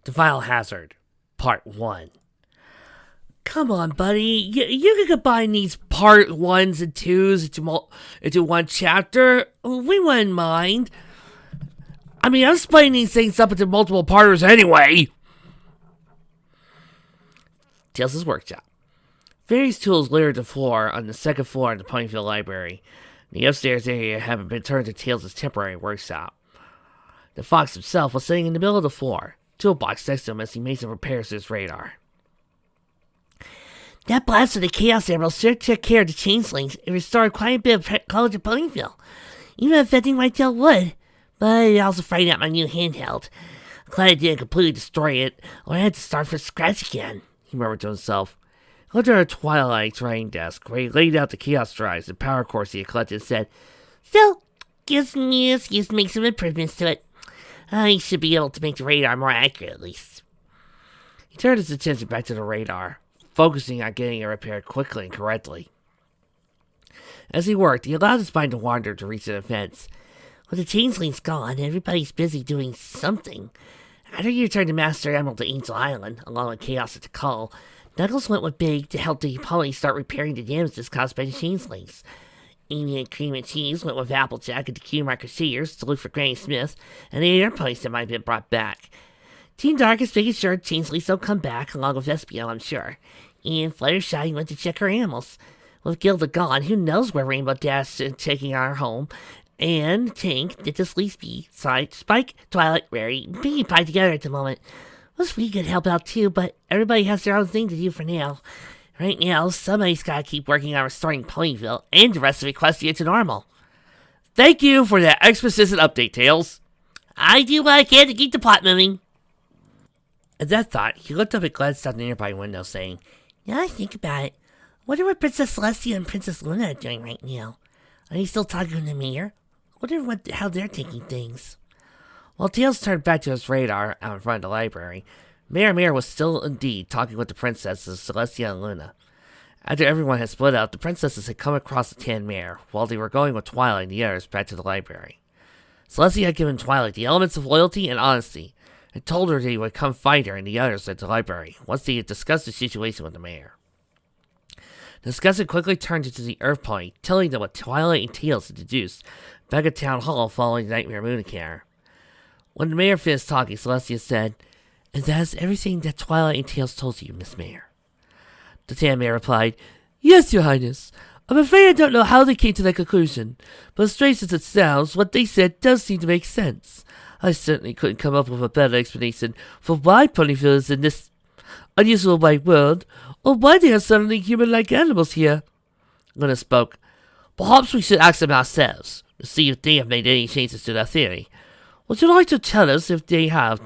The Vile Hazard, Part 1. Come on, buddy. You can combine these Part 1s and 2s into one chapter. We wouldn't mind. I mean, I'm splitting these things up into multiple parters anyway. Tails' workshop. Various tools littered the floor on the second floor of the Ponyville Library. The upstairs area had been turned to Tails' temporary workshop. The fox himself was sitting in the middle of the floor, toolbox next to him as he made some repairs to his radar. That blast of the Chaos Emerald sure took care of the changelings and restored quite a bit of color to Ponyville, even affecting my tail wood, but it also frightened out my new handheld. I'm glad I didn't completely destroy it, or I had to start from scratch again, he murmured to himself. He looked at Twilight's writing desk, where he laid out the Chaos drives and power cores he had collected and said, "Still, gives me an excuse to make some improvements to it. I should be able to make the radar more accurate, at least." He turned his attention back to the radar, focusing on getting it repaired quickly and correctly. As he worked, he allowed his mind to wander to recent events. With the changelings gone, everybody's busy doing something. After he returned to Master Emerald to Angel Island, along with Chaos at the call, Knuckles went with Big to help the Pony start repairing the damages caused by the changelings. Amy and Cream and Cheese went with Applejack and the Q Marker Seers to look for Granny Smith and the other ponies that might have been brought back. Team Dark is making sure changelings don't come back, along with Espio, I'm sure. And Fluttershy went to check her animals. With Gilda gone, who knows where Rainbow Dash is taking our home. And Tank did this least beside Spike, Twilight, Rarity, and Pinkie Pie together at the moment. Wish we could help out too, but everybody has their own thing to do for now. Right now, somebody's gotta keep working on restoring Ponyville and the rest of Equestria to normal. Thank you for that exposition update, Tails. I do what I can to keep the plot moving. At that thought, he looked up and glanced out the nearby window, saying, "Now I think about it, wonder what Princess Celestia and Princess Luna are doing right now. Are they still talking to the mayor? Wonder how they're taking things." While Tails turned back to his radar out in front of the library, Mayor was still indeed talking with the princesses Celestia and Luna. After everyone had split up, the princesses had come across the Tan Mare, while they were going with Twilight and the others back to the library. Celestia had given Twilight the elements of loyalty and honesty, and told her they would come find her and the others at the library once they had discussed the situation with the mayor. The discussion quickly turned into the Earth Pony, telling them what Twilight and Tails had deduced back at Town Hall following the Nightmare Moon encounter. When the mayor finished talking, Celestia said, "And that is everything that Twilight and Tails told you, Miss Mayor." The Tan Mare replied, "Yes, Your Highness. I'm afraid I don't know how they came to that conclusion, but as strange as it sounds, what they said does seem to make sense. I certainly couldn't come up with a better explanation for why Ponyville is in this unusual white world, or why they are suddenly human-like animals here." Luna spoke. "Perhaps we should ask them ourselves, to see if they have made any changes to their theory. Would you like to tell us if they have,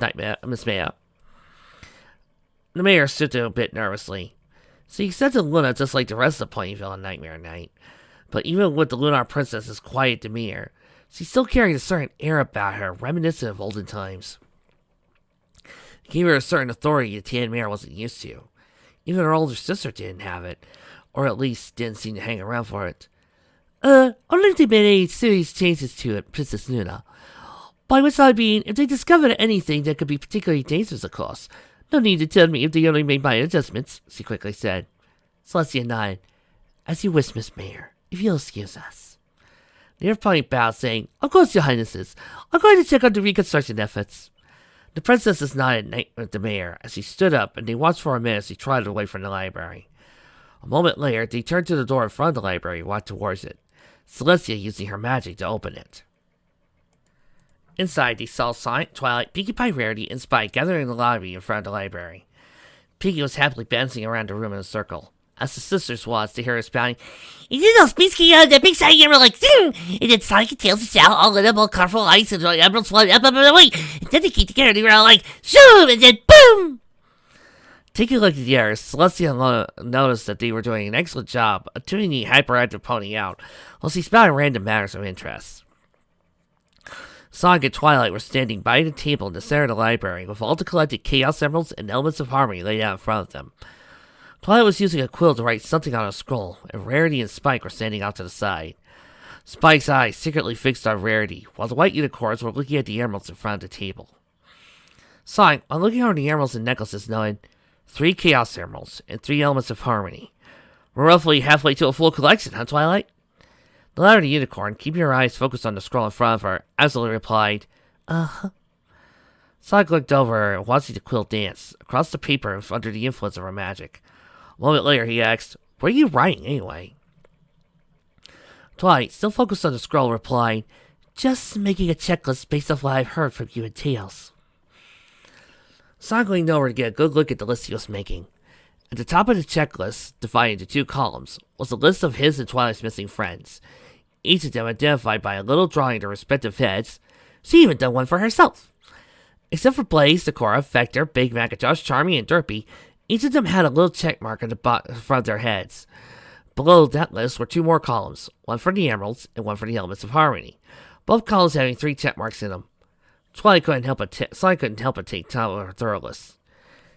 Miss Mayor?" The mayor stood there a bit nervously. See, he said to Luna just like the rest of Ponyville on Nightmare Night. But even with the Lunar Princess's quiet demeanor, she still carried a certain air about her, reminiscent of olden times. It gave her a certain authority the Tan Mare wasn't used to. Even her older sister didn't have it, or at least didn't seem to hang around for it. Only if they made any serious changes to it, Princess Luna. By which I mean, if they discovered anything that could be particularly dangerous, of course. No need to tell me if they only made minor adjustments," she quickly said. Celestia nodded. "As you wish, Miss Mayor, if you'll excuse us." The Earth Pony bowed, saying, "Of course, Your Highnesses. I'm going to check on the reconstruction efforts." The princesses nodded at the mayor as he stood up, and they watched for a minute as he trotted away from the library. A moment later, they turned to the door in front of the library and walked towards it, Celestia using her magic to open it. Inside, they saw Sonic, Twilight, Pinkie Pie, Rarity, and Spike gathering in the lobby in front of the library. Pinkie was happily bouncing around the room in a circle. As the sisters watched, they heard her spouting, "And then those beasts came out of that big shiny emerald like, zoom!" And then Sonic and Tails and shout, all lit up, all colorful lights, and the emeralds flooded up and away. And then they came together, they were all like, zoom! And then boom! Taking a look at the others, Celestia noticed that they were doing an excellent job of tuning the hyperactive pony out, while she spouted random matters of interest. Sonic and Twilight were standing by the table in the center of the library, with all the collected Chaos Emeralds and Elements of Harmony laid out in front of them. Twilight was using a quill to write something on a scroll, and Rarity and Spike were standing out to the side. Spike's eyes secretly fixed on Rarity, while the white unicorns were looking at the emeralds in front of the table. Sonic, I'm looking over the emeralds and necklaces, knowing 3 Chaos Emeralds and 3 Elements of Harmony. We're roughly halfway to a full collection, huh, Twilight? The latter unicorn, keeping her eyes focused on the scroll in front of her, absolutely replied, Uh-huh. Sonic looked over her and watched the quill dance across the paper under the influence of her magic. A moment later, he asked, What are you writing, anyway? Twilight, still focused on the scroll, replied, Just making a checklist based off what I've heard from you and Tails. Sonic leaned over to get a good look at the list he was making. At the top of the checklist, divided into 2 columns, was a list of his and Twilight's missing friends, each of them identified by a little drawing of their respective heads. She even done one for herself. Except for Blaze, Decora, Vector, Big Macintosh, Charmy, and Derpy, each of them had a little check mark on the front of their heads. Below that list were 2 more columns, one for the emeralds and one for the elements of harmony, both columns having 3 check marks in them. Twilight couldn't help but take time of her thorough list.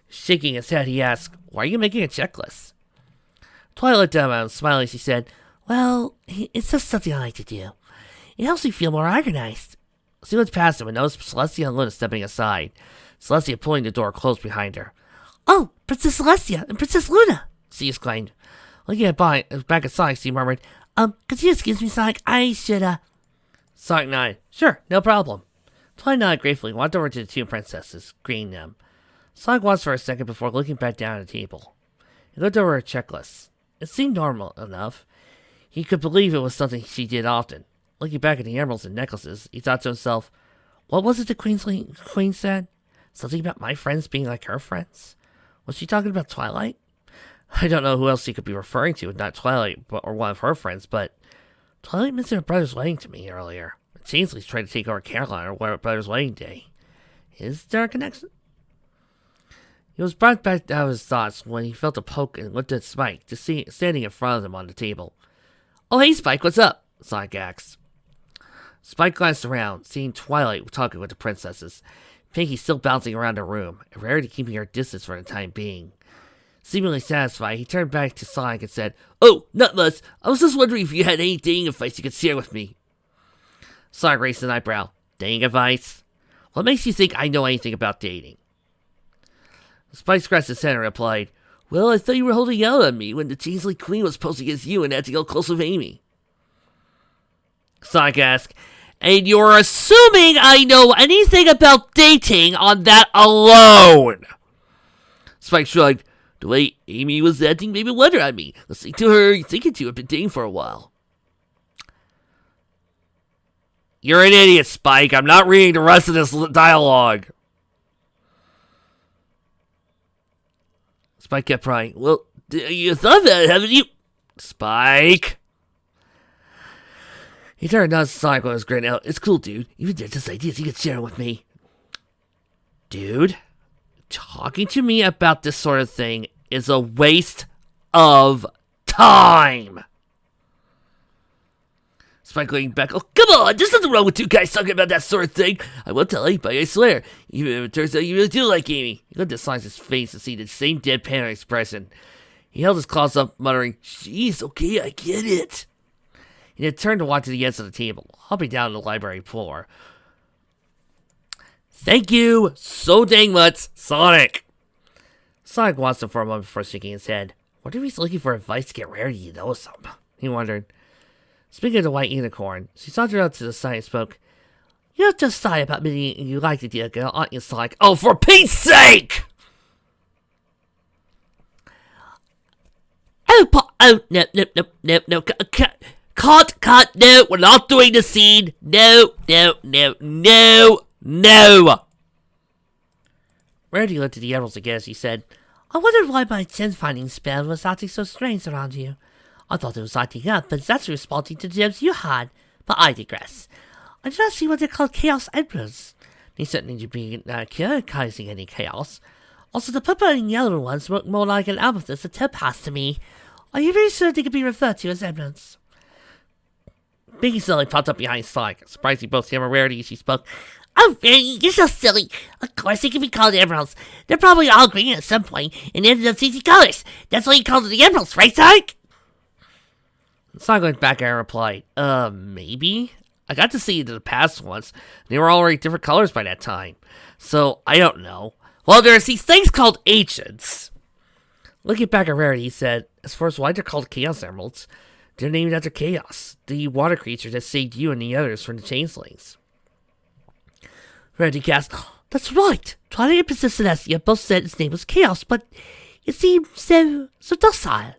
Shaking his head, he asked, Why are you making a checklist? Twilight looked at him and smiling, she said, Well, it's just something I like to do. It helps me feel more organized. She looked past him and noticed Celestia and Luna stepping aside, Celestia pulling the door closed behind her. Oh, Princess Celestia and Princess Luna, she exclaimed. Looking back at Sonic, she murmured, could you excuse me, Sonic? I should, Sonic nodded. Sure, no problem. Twilight nodded gratefully and walked over to the 2 princesses, greeting them. Sonic watched for a second before looking back down at the table. He looked over her checklist. It seemed normal enough. He could believe it was something she did often. Looking back at the emeralds and necklaces, he thought to himself, what was it the Queen said? Something about my friends being like her friends? Was she talking about Twilight? I don't know who else she could be referring to, not Twilight or one of her friends, but Twilight mentioned her brother's wedding to me earlier. Chansley's trying to take over Caroline on her brother's wedding day. Is there a connection? He was brought back out of his thoughts when he felt a poke and looked at Spike, standing in front of him on the table. Oh, hey, Spike, what's up? Sonic asked. Spike glanced around, seeing Twilight talking with the princesses, Pinky still bouncing around the room, and Rarity keeping her distance for the time being. Seemingly satisfied, he turned back to Sonic and said, Oh, not much. I was just wondering if you had any dating advice you could share with me. Sonic raised an eyebrow. Dating advice? What makes you think I know anything about dating? Spike scratched his head and replied, Well, I thought you were holding out on me when the Chansley Queen was posing as you and had to go close with Amy. Sonic asked, And you're assuming I know anything about dating on that alone? Spike shrugged. The way Amy was acting made me wonder on me. Listening to her, thinking to have been dating for a while. You're an idiot, Spike. I'm not reading the rest of this dialogue. Spike kept prying. Well, you thought that, haven't you? Spike. He turned on Sonic when he was grinning out. It's cool, dude. Even there's just ideas you could share with me. Dude, talking to me about this sort of thing is a waste of time. Spike looking back. Oh, come on! There's nothing wrong with 2 guys talking about that sort of thing. I won't tell anybody, I swear. Even if it turns out you really do like Amy. He looked at Sonic's face to see the same deadpan expression. He held his claws up, muttering, Jeez, okay, I get it. He then turned to walk to the edge of the table, hopping down the library floor. Thank you so dang much, Sonic. Sonic watched him for a moment before shaking his head. What if he's looking for advice to get Rarity to know something? He wondered. Speaking of the white unicorn, she sauntered out to the side and spoke. You're just shy about me and you like the dear girl, aren't you, Sonic? Oh, for Pete's sake! Oh, no. Cut, no, we're not doing the scene. No. Rarity looked at the emeralds again as he said, I wondered why my gem-finding spell was acting so strange around you. I thought it was acting up, but it's actually responding to the gems you had. But I digress. I did not see what they're called Chaos Emperors. They certainly need to be causing any chaos. Also, the purple and yellow ones look more like an amethyst and topaz to me. Are you very sure they could be referred to as emeralds? Pinky suddenly popped up behind Sonic, surprising both him and Rarity as she spoke. Oh, Rarity, you're so silly. Of course they can be called emeralds. They're probably all green at some point and ended up changing colors. That's why you called it the emeralds, right, Sonic? Sonic went back and replied, maybe? I got to see the past ones. They were already different colors by that time. So, I don't know. Well, there's these things called ancients. Looking back at Rarity, he said, as far as why they're called Chaos Emeralds, they're named after Chaos, the water creature that saved you and the others from the Changelings. Rarity gasped, that's right. Twilight and Princess Celestia both said his name was Chaos, but it seemed so docile.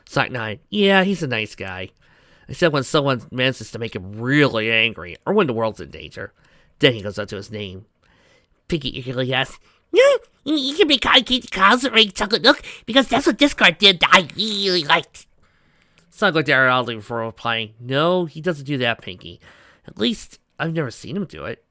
Sonic nodded, yeah, he's a nice guy. Except when someone manages to make him really angry, or when the world's in danger. Then he goes up to his name. Pinky eagerly asked, no, you can be Cotton Candy Clouds and Ring Chocolate Nook, because that's what Discard did that I really liked. Sonic looked at her oddly before replying, no, he doesn't do that, Pinky. At least, I've never seen him do it.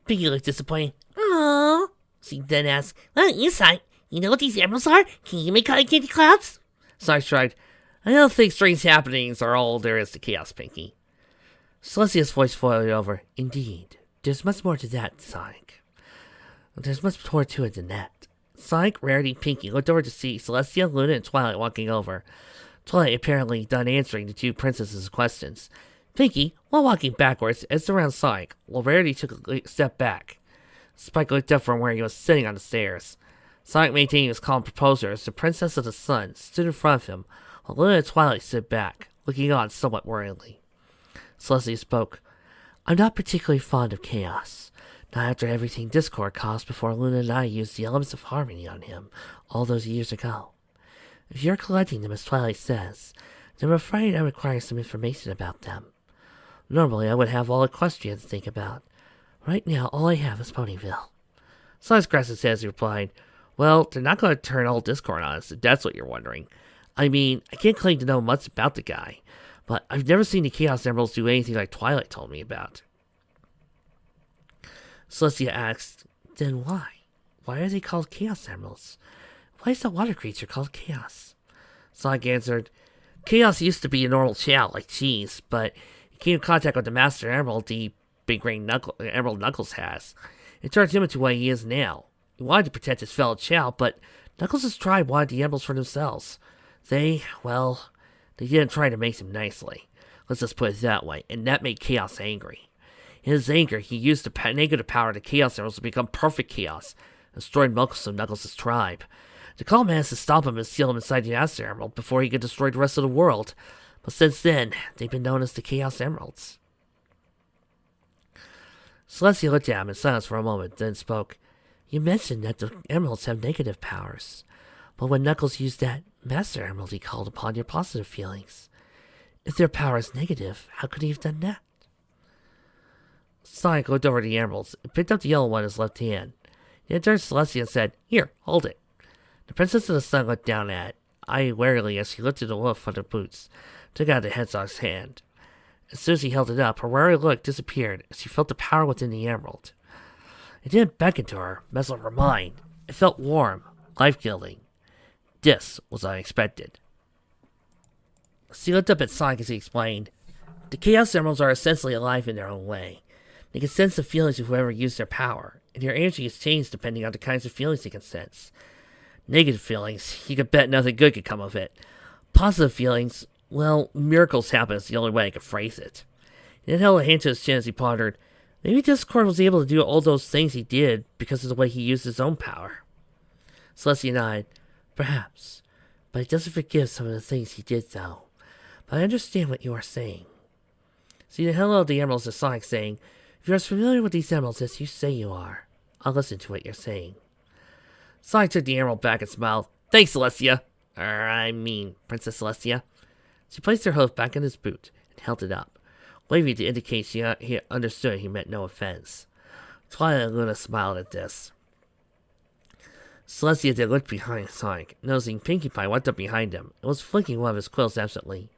Pinky looked disappointed. Aww. She then asked, well, you Sonic, you know what these emeralds are? Can you make Cotton Candy Clouds? Sonic shrugged. I don't think strange happenings are all there is to Chaos, Pinky. Celestia's voice foiled over. Indeed, there's much more to that, Sonic. There's much more to it than that. Sonic, Rarity, Pinky looked over to see Celestia, Luna, and Twilight walking over. Twilight apparently done answering the two princesses' questions. Pinky, while walking backwards, edged around Sonic, while Rarity took a step back. Spike looked up from where he was sitting on the stairs. Sonic maintained his calm composure as the Princess of the Sun stood in front of him, while Luna and Twilight stood back, looking on somewhat worriedly. Celestia spoke. I'm not particularly fond of chaos. Not after everything Discord caused before Luna and I used the elements of harmony on him all those years ago. If you're collecting them as Twilight says, then I'm afraid I require some information about them. Normally I would have all Equestria to think about. Right now all I have is Ponyville. Sonic scratched his head as he replied, well, they're not going to turn all Discord on us if that's what you're wondering. I mean, I can't claim to know much about the guy, but I've never seen the Chaos Emeralds do anything like Twilight told me about. Celestia asked, then why? Why are they called Chaos Emeralds? Why is the water creature called Chaos? Sonic answered, Chaos used to be a normal chow like cheese, but it came in contact with the Master Emerald the Big Ring Emerald Knuckles has. It turned him into what he is now. He wanted to protect his fellow chow, but Knuckles' tribe wanted the emeralds for themselves. They didn't try to make them nicely. Let's just put it that way, and that made Chaos angry. In his anger, he used the negative power of the Chaos Emeralds to become perfect Chaos, and destroyed most of Knuckles' tribe. The Call managed to stop him and seal him inside the Master Emerald before he could destroy the rest of the world, but since then, they've been known as the Chaos Emeralds. Celestia looked at him in silence for a moment, then spoke. You mentioned that the emeralds have negative powers, but when Knuckles used that Master Emerald, he called upon your positive feelings. If their power is negative, how could he have done that? Sonic looked over the emeralds and picked up the yellow one in his left hand. He then turned to Celestia and said, Here, hold it. The Princess of the Sun looked down at it, eyeing warily as she lifted the wolf from her boots, took out the hedgehog's hand. As soon as he held it up, her wary look disappeared as she felt the power within the emerald. It didn't beckon to her, mess with her mind. It felt warm, life-giving. This was unexpected. She looked up at Sonic as he explained, the Chaos Emeralds are essentially alive in their own way. They can sense the feelings of whoever used their power, and their energy is changed depending on the kinds of feelings they can sense. Negative feelings, you could bet nothing good could come of it. Positive feelings, well, miracles happen is the only way I could phrase it. He then held a hand to his chin as he pondered, maybe Discord was able to do all those things he did because of the way he used his own power. Celestia nodded. Perhaps, but it doesn't forgive some of the things he did, though. But I understand what you are saying. See the hell out of the emeralds to Sonic saying, if you're as familiar with these emeralds as you say you are, I'll listen to what you're saying. Sonic took the emerald back and smiled. Thanks, Celestia. Princess Celestia. She placed her hoof back in his boot and held it up, waving to indicate he understood he meant no offense. Twilight and Luna smiled at this. Celestia then looked behind Sonic, noticing Pinkie Pie went up behind him and was flicking one of his quills absently.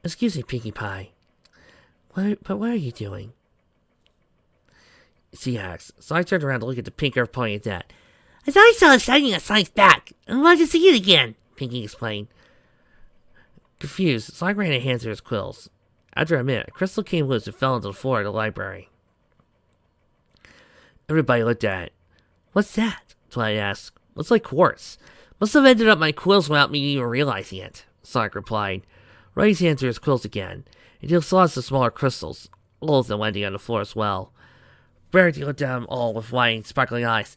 Excuse me, Pinkie Pie. What are you doing? She asked. Sonic turned around to look at the pink earth pointing at that. I thought I saw it shining at Sonic's back. I wanted to see it again, Pinkie explained. Confused, Sonic ran a hand through his quills. After a minute, a crystal came loose and fell onto the floor of the library. Everybody looked at it. What's that? Twilight asked. Looks like quartz. Must have ended up my quills without me even realizing it, Sonic replied. Running his hand through his quills again, and he saw lots of smaller crystals, all of them landing on the floor as well. Rarity looked at them all with wide, sparkling eyes.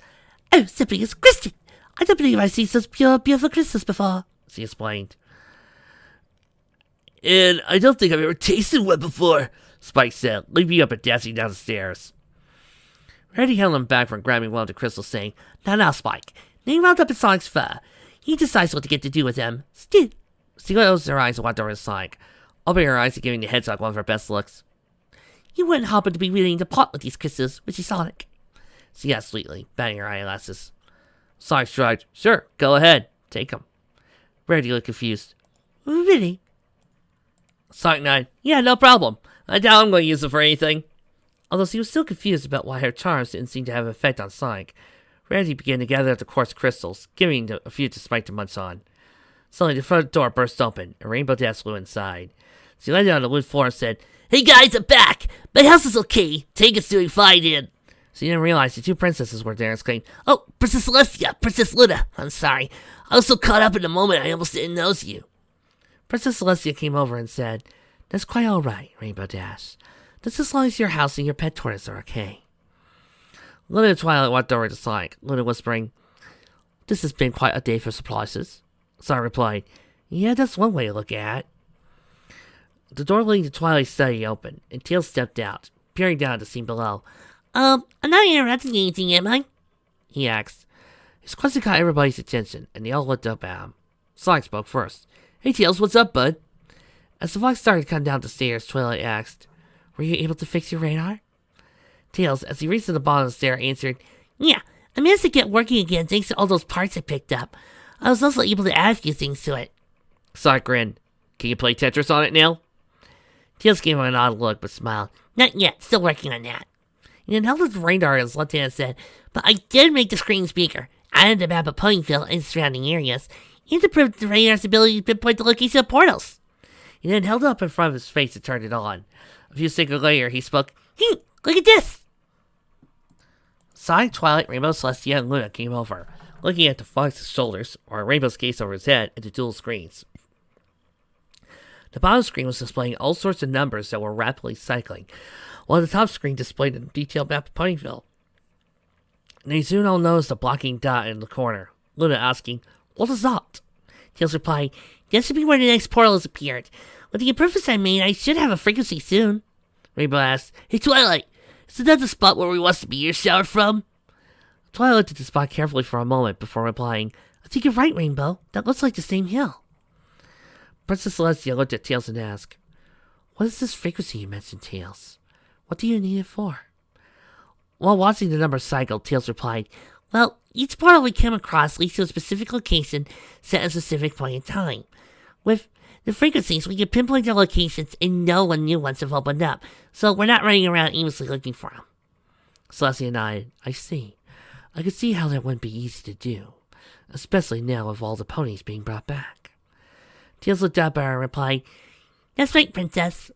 Oh, simply is Christian! I don't believe I've seen such pure, beautiful crystals before, she explained. And I don't think I've ever tasted one before, Spike said, leaping up and dancing down the stairs. Rarity held him back from grabbing one of the crystals, saying, Now, Spike. They wound up in Sonic's fur. He decides what to get to do with them. Still. She closed her eyes and walked over to Sonic, opening her eyes and giving the hedgehog one of her best looks. You wouldn't happen to be willing to part with these crystals, would you, Sonic? She asked sweetly, batting her eyelashes. Sonic shrugged. Sure, go ahead. Take them. Rarity looked confused. Really? Sonic nodded. Yeah, no problem. I doubt I'm going to use them for anything. Although she was still confused about why her charms didn't seem to have an effect on Sonic, Rarity began to gather up the quartz crystals, giving a few to Spike to munch on. Suddenly, the front door burst open, and Rainbow Dash flew inside. She landed on the wood floor and said, Hey guys, I'm back! My house is okay. Tank doing fine in. She didn't realize the two princesses were there and exclaimed, Oh, Princess Celestia, Princess Luna. I'm sorry. I was so caught up in the moment I almost didn't notice you. Princess Celestia came over and said, That's quite all right, Rainbow Dash. Just as long as your house and your pet tortoise are okay. Luna and Twilight walked over to Sonic, Luna whispering, This has been quite a day for surprises. Sonic replied, Yeah, that's one way to look at it. The door leading to Twilight's study opened, and Tails stepped out, peering down at the scene below. I'm not interrupting anything, am I? He asked. His question caught everybody's attention, and they all looked up at him. Sonic spoke first. Hey Tails, what's up, bud? As the fox started to come down the stairs, Twilight asked, Were you able to fix your radar? Tails, as he reached to the bottom of the stair, answered, Yeah, I managed to get working again thanks to all those parts I picked up. I was also able to add a few things to it. Sonic grinned. Can you play Tetris on it now? Tails gave him an odd look, but smiled. Not yet, still working on that. And then held his radar in his left hand and said, But I did make the screen speaker, added the map of Ponyville and surrounding areas, and improved the radar's ability to pinpoint the location of portals. He then held it up in front of his face and turned it on. A few seconds later, he spoke, Hey, look at this! Sonic, Twilight, Rainbow, Celestia, and Luna came over, looking at the fox's shoulders, or Rainbow's case over his head, and the dual screens. The bottom screen was displaying all sorts of numbers that were rapidly cycling, while the top screen displayed a detailed map of Ponyville. And they soon all noticed a blocking dot in the corner, Luna asking, What is that? Tails replied, That should be where the next portal has appeared. With the improvements I made, I should have a frequency soon. Rainbow asked, Hey Twilight, isn't that the spot where we want the meteor shower from? Twilight looked at the spot carefully for a moment before replying, I think you're right, Rainbow. That looks like the same hill. Princess Celestia looked at Tails and asked, What is this frequency you mentioned, Tails? What do you need it for? While watching the number cycle, Tails replied, Well, each portal we came across leads to a specific location set at a specific point in time. With the frequencies, we can pinpoint their locations and know when new ones have opened up, so we're not running around aimlessly looking for them. Celestia nodded. I see. I could see how that wouldn't be easy to do, especially now with all the ponies being brought back. Tails looked up at her and replied, That's right, Princess.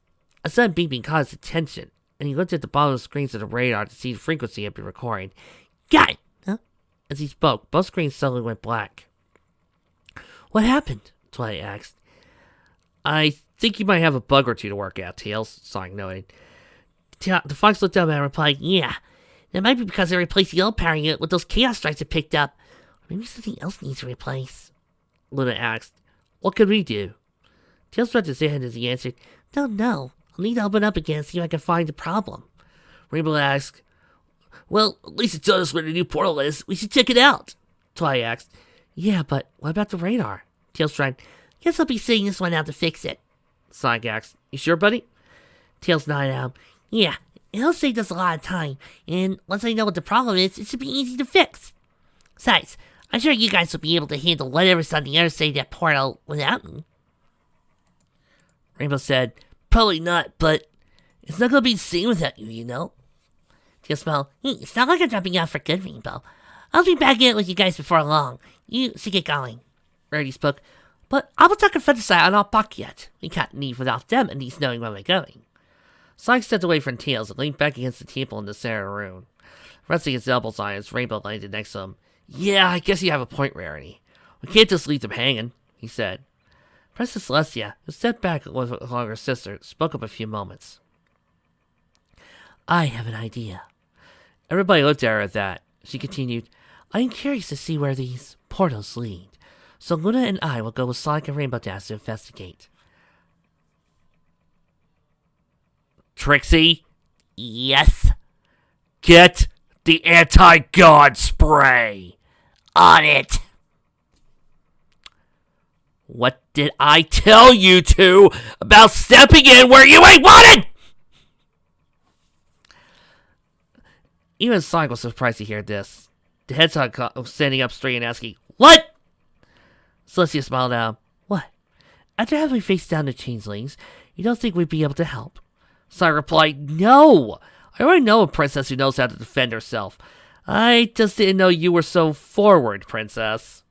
A sudden beeping caught his attention, and he looked at the bottom of the screens of the radar to see the frequency had been recording. Got it! Huh? As he spoke, both screens suddenly went black. What happened? Twilight asked. I think you might have a bug or two to work out, Tails, Sonic noted. The fox looked up and replied, Yeah, that might be because I replaced the old power unit with those chaos strikes I picked up. Or maybe something else needs to replace. Luna asked, What could we do? Tails rubbed his head as he answered, Don't know. I'll need to open up again and see if I can find the problem. Rainbow asked, Well, at least it told us where the new portal is. We should check it out. Twilight asked, Yeah, but what about the radar? Tails tried, Guess I'll be sending this one out to fix it. Sonic asked, You sure, buddy? Tails nodded at him. Yeah, it'll save us a lot of time, and once I know what the problem is, it should be easy to fix. Besides, I'm sure you guys will be able to handle whatever's on the other side of that portal without me. Rainbow said, Probably not, but it's not going to be the same without you, you know? Tails smiled. Hey, it's not like I'm dropping out for good, Rainbow. I'll be back in it with you guys before long. You should get going. Rarity spoke. But I will talk to Featherside and not back yet. We can't leave without them at least knowing where we're going. Sonic stepped away from Tails and leaned back against the table in the center of the room. Resting his elbows on it, Rainbow landed next to him. Yeah, I guess you have a point, Rarity. We can't just leave them hanging, he said. Princess Celestia, who stepped back along her sister, spoke up a few moments. I have an idea. Everybody looked at her at that. She continued, I am curious to see where these portals lead. So Luna and I will go with Sonic and Rainbow Dash to investigate. Trixie? Yes? Get the anti-god spray! On it! What did I tell you to about stepping in where you ain't wanted? Even Sonic was surprised to hear this. The hedgehog was standing up straight and asking, What? Celestia smiled at him. What? After having faced down the changelings, you don't think we'd be able to help? Sonic replied, No! I already know a princess who knows how to defend herself. I just didn't know you were so forward, princess.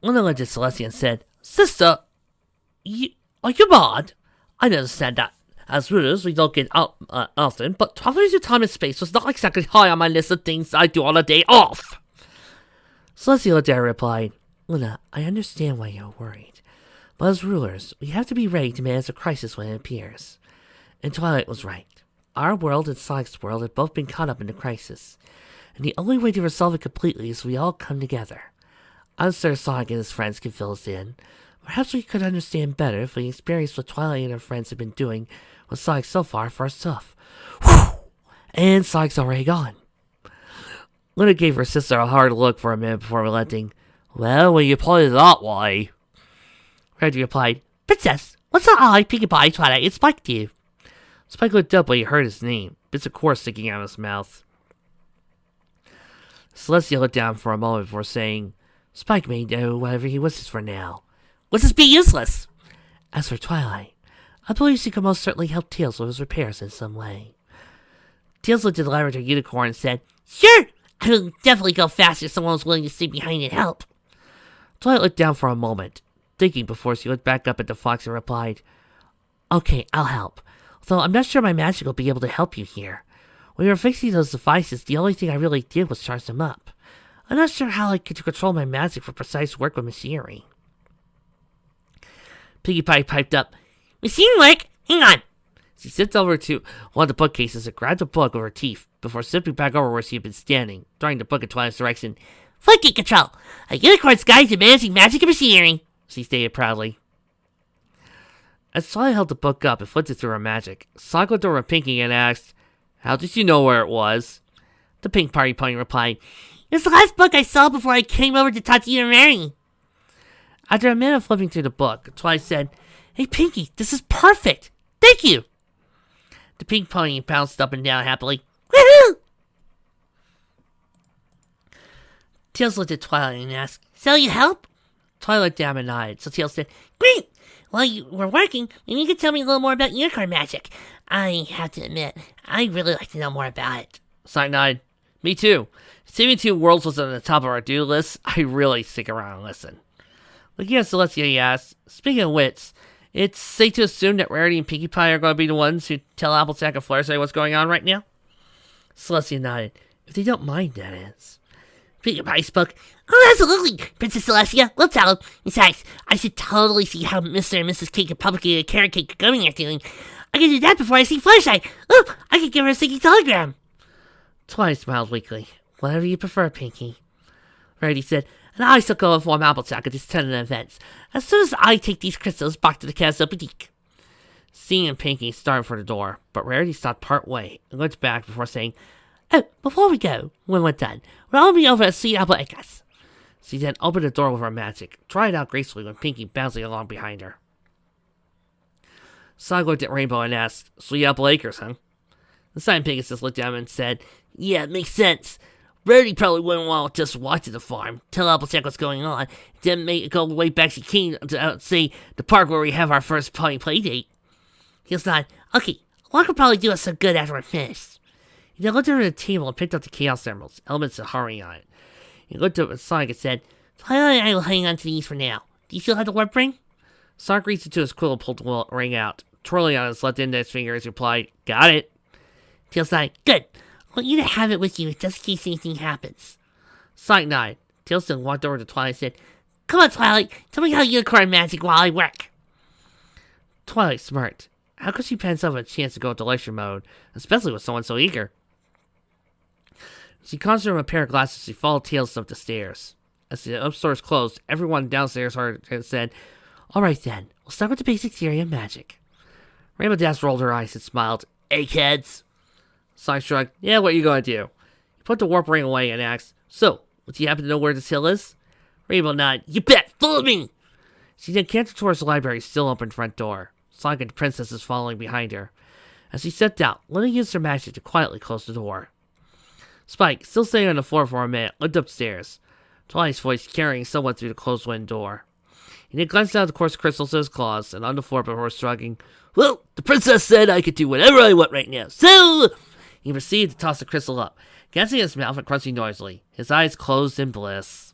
Luna looked at Celestia and said, Sister, are you mad? I understand that. As rulers, we don't get out often, but traveling through time and space was not exactly high on my list of things I do on a day off. Celestia looked at her and replied, Luna, I understand why you're worried. But as rulers, we have to be ready to manage a crisis when it appears. And Twilight was right. Our world and Sonic's world have both been caught up in the crisis. And the only way to resolve it completely is we all come together. I'm sure Sonic and his friends can fill us in. Perhaps we could understand better if we experienced what Twilight and her friends have been doing with Sonic so far for us tough. Whew! And Sonic's already gone. Luna gave her sister a hard look for a minute before relenting. Well, when you put it that way. Reggie replied, Princess, what's that eye, Pinkie Pie, Twilight, and Spike to you? Spike looked up when he heard his name, bits of course sticking out of his mouth. Celestia looked down for a moment before saying, Spike may know whatever he wishes for now. Would this be useless? As for Twilight, I believe she could most certainly help Tails with his repairs in some way. Tails looked at the Labrador Unicorn and said, Sure! I will definitely go faster if someone was willing to stay behind and help. Twilight looked down for a moment, thinking before she looked back up at the fox and replied, Okay, I'll help. Although I'm not sure my magic will be able to help you here. When we were fixing those devices, the only thing I really did was charge them up. I'm not sure how I could control my magic for precise work with machinery. Pinkie Pie piped up, Machine work? Hang on. She slipped over to one of the bookcases and grabbed a book with her teeth before slipping back over where she had been standing, throwing the book in Twilight's direction. Funky control! A unicorn's guide to managing magic and machinery, she stated proudly. As Twilight held the book up and flipped it through her magic, Sonic looked over at Pinkie and asked, How did you know where it was? The Pink Party Pony replied, It was the last book I saw before I came over to talk to you and Mary. After a minute of flipping through the book, Twilight said, Hey Pinkie, this is perfect! Thank you! The Pink Pony bounced up and down happily. Woohoo! Tails looked at Twilight and asked, So you help? Twilight looked down and nodded, so Tails said, Great! While you were working, maybe you could tell me a little more about unicorn magic. I have to admit, I'd really like to know more about it. Sonic nodded. Me too. Saving 2 worlds was on the top of our do list. I really stick around and listen. Looking at Celestia, he asked, Speaking of wits, it's safe to assume that Rarity and Pinkie Pie are going to be the ones who tell Applejack and Fluttershy what's going on right now? Celestia nodded. If they don't mind, that is. Pinkie Pie spoke. Oh, absolutely, Princess Celestia. We'll tell them. Besides, I should totally see how Mr. and Mrs. Cake and Pumpkin and Carrot Cake are going at doing. I can do that before I see Fluttershy. Oh, I can give her a sticky telegram. Twilight smiled weakly. Whatever you prefer, Pinkie. Rarity said, and I shall go inform Applejack of these tentative events, as soon as I take these crystals back to the Castle Boutique. Seeing and Pinkie started for the door, but Rarity stopped part way and looked back before saying, Oh, before we go, when we're done, we'll all be over at Sweet Apple Acres. She then opened the door with her magic, tried out gracefully with Pinkie bouncing along behind her. Sonic looked at Rainbow and asked, Sweet Apple Acres, huh? The Silent Pegasus looked down and said, Yeah, it makes sense. Rarity probably wouldn't want to just watch at the farm, tell Applejack what's going on, then make it go way back to King to say the park where we have our first pony play date. He was like, Okay, one could probably do us some good after we're finished. He then looked over the table and picked up the Chaos Emeralds, elements of hurrying on it. He looked up at Sonic and said, Twilight and I will hang on to these for now. Do you still have the warp ring? Sonic reached into his quill and pulled the ring out. Twirling on his left index finger, he replied, Got it. Tails nodded, Good. I want you to have it with you just in case anything happens. Sonic nodded. Tails then walked over to Twilight and said, Come on, Twilight, tell me how unicorn magic while I work. Twilight smirked. How could she pen herself a chance to go into lecture mode, especially with someone so eager? She conjured him a pair of glasses. She followed Tails up the stairs. As the upstairs closed, everyone downstairs heard and said, "All right then, we'll start with the basic theory of magic." Rainbow Dash rolled her eyes and smiled. "Eggheads." Sonic shrugged. "Yeah, what you gonna do?" He put the warp ring away and asked, "So, do you happen to know where this hill is?" Rainbow nodded. "You bet! Follow me!" She then cantered towards the library's still open front door. Sonic and the princesses following behind her. As she stepped out, Luna used her magic to quietly close the door. Spike, still sitting on the floor for a minute, looked upstairs. Twilight's voice carrying someone through the closed window door. He then glanced down at the quartz crystals in his claws and on the floor before shrugging. "Well, the princess said I could do whatever I want right now, so..." He proceeded to toss the crystal up, gasping in his mouth and crunching noisily, his eyes closed in bliss.